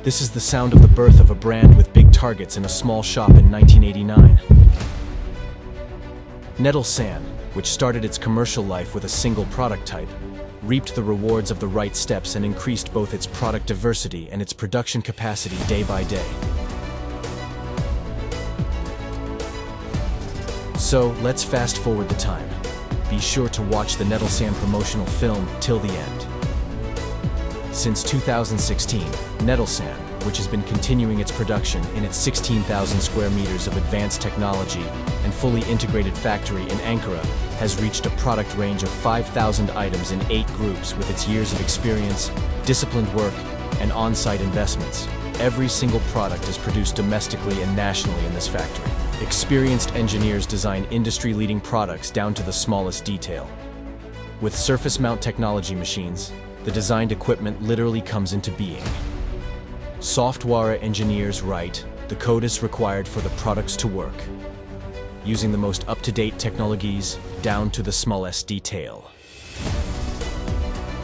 This is the sound of the birth of a brand with big targets in a small shop in 1989. Netelsan, which started its commercial life with a single product type, reaped the rewards of the right steps and increased both its product diversity and its production capacity day by day. So, let's fast forward the time. Be sure to watch the Netelsan promotional film till the end. Since 2016, Netelsan, which has been continuing its production in its 16,000 square meters of advanced technology and fully integrated factory in Ankara, has reached a product range of 5,000 items in 8 groups with its years of experience, disciplined work, and on-site investments. Every single product is produced domestically and nationally in this factory. Experienced engineers design industry-leading products down to the smallest detail. With surface mount technology machines, the designed equipment literally comes into being. Software engineers write the code is required for the products to work, using the most up-to-date technologies down to the smallest detail.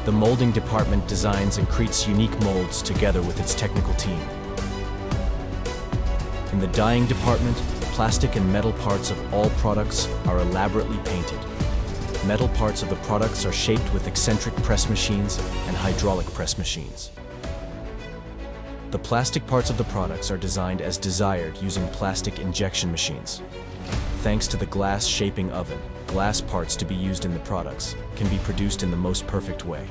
The molding department designs and creates unique molds together with its technical team. In the dyeing department, plastic and metal parts of all products are elaborately painted. Metal parts of the products are shaped with eccentric press machines and hydraulic press machines. The plastic parts of the products are designed as desired using plastic injection machines. Thanks to the glass shaping oven, glass parts to be used in the products can be produced in the most perfect way.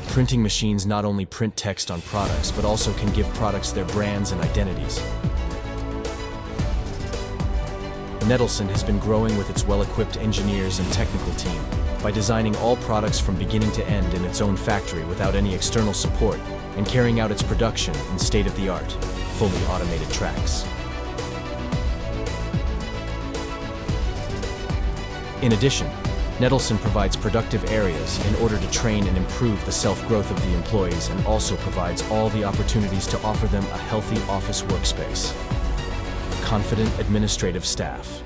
Printing machines not only print text on products but also can give products their brands and identities. Netelsan has been growing with its well-equipped engineers and technical team by designing all products from beginning to end in its own factory without any external support and carrying out its production in state-of-the-art, fully automated tracks. In addition, Netelsan provides productive areas in order to train and improve the self-growth of the employees and also provides all the opportunities to offer them a healthy office workspace. Confident administrative staff.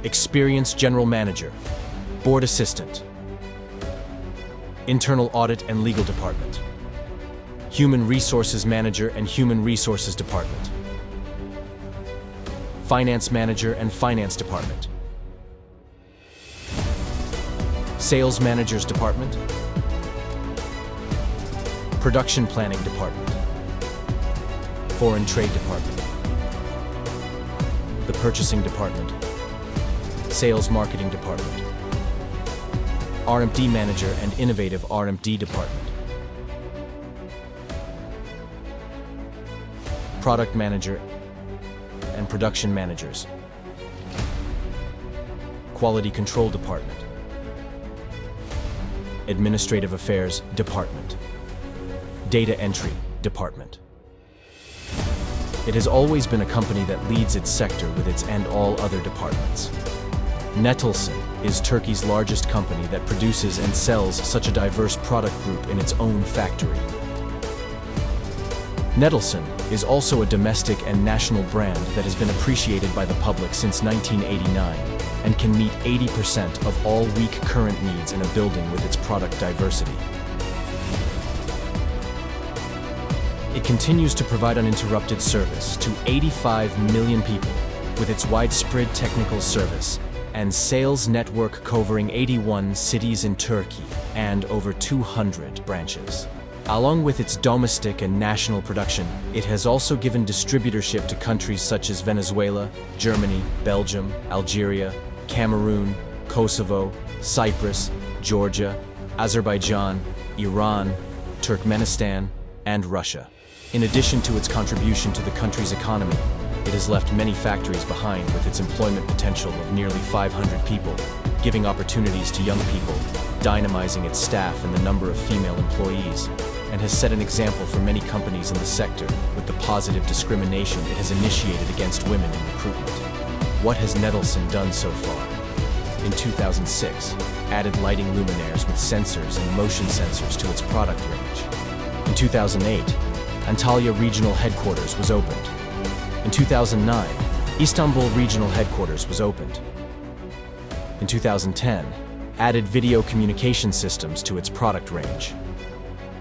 Experienced general manager. Board assistant. Internal audit and legal department. Human resources manager and human resources department. Finance manager and finance department. Sales managers department. Production planning department. Foreign trade department. The purchasing department. Sales marketing department. R&D manager and innovative R&D department. Product manager and production managers. Quality control department. Administrative affairs department. Data entry department. It has always been a company that leads its sector with its and all other departments. Netelsan is Turkey's largest company that produces and sells such a diverse product group in its own factory. Netelsan is also a domestic and national brand that has been appreciated by the public since 1989 and can meet 80% of all weak current needs in a building with its product diversity. It continues to provide uninterrupted service to 85 million people with its widespread technical service and sales network covering 81 cities in Turkey and over 200 branches. Along with its domestic and national production, it has also given distributorship to countries such as Venezuela, Germany, Belgium, Algeria, Cameroon, Kosovo, Cyprus, Georgia, Azerbaijan, Iran, Turkmenistan, and Russia. In addition to its contribution to the country's economy, it has left many factories behind with its employment potential of nearly 500 people, giving opportunities to young people, dynamizing its staff and the number of female employees, and has set an example for many companies in the sector with the positive discrimination it has initiated against women in recruitment. What has Netelsan done so far? In 2006, added lighting luminaires with sensors and motion sensors to its product range. In 2008, Antalya Regional Headquarters was opened. In 2009, Istanbul Regional Headquarters was opened. In 2010, added video communication systems to its product range.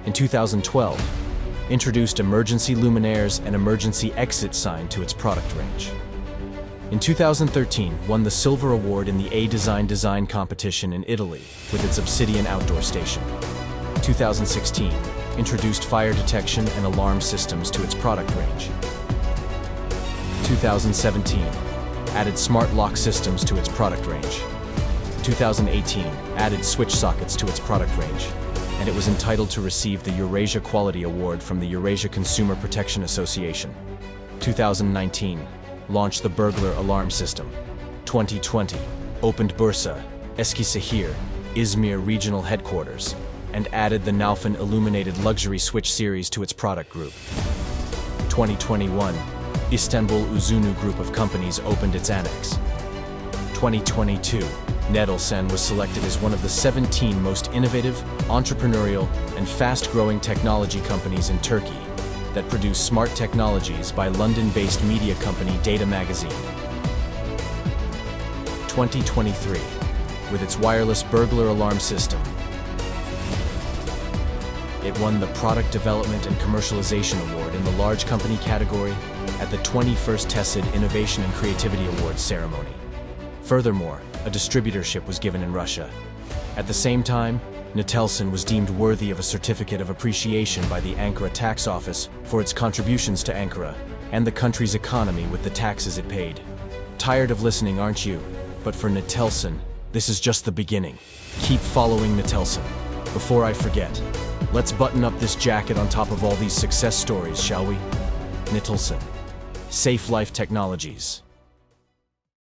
In 2012, introduced emergency luminaires and emergency exit sign to its product range. In 2013, won the Silver Award in the A-Design competition in Italy with its Obsidian outdoor station. 2016, introduced fire detection and alarm systems to its product range. 2017, added smart lock systems to its product range. 2018, added switch sockets to its product range, and it was entitled to receive the Eurasia Quality Award from the Eurasia Consumer Protection Association. 2019, launched the burglar alarm system. 2020, opened Bursa, Eskişehir, Izmir regional headquarters, and added the Nalfin illuminated luxury switch series to its product group. 2021, Istanbul Uzunu group of companies opened its annex. 2022, Netelsan was selected as one of the 17 most innovative, entrepreneurial, and fast-growing technology companies in Turkey that produce smart technologies by London-based media company Data Magazine. 2023, with its wireless burglar alarm system, it won the Product Development and Commercialization Award in the Large Company category at the 21st TESID Innovation and Creativity Awards ceremony. Furthermore, a distributorship was given in Russia. At the same time, Netelsan was deemed worthy of a certificate of appreciation by the Ankara Tax Office for its contributions to Ankara and the country's economy with the taxes it paid. Tired of listening, aren't you? But for Netelsan, this is just the beginning. Keep following Netelsan. Before I forget, let's button up this jacket on top of all these success stories, shall we? Netelsan. Safe Life Technologies.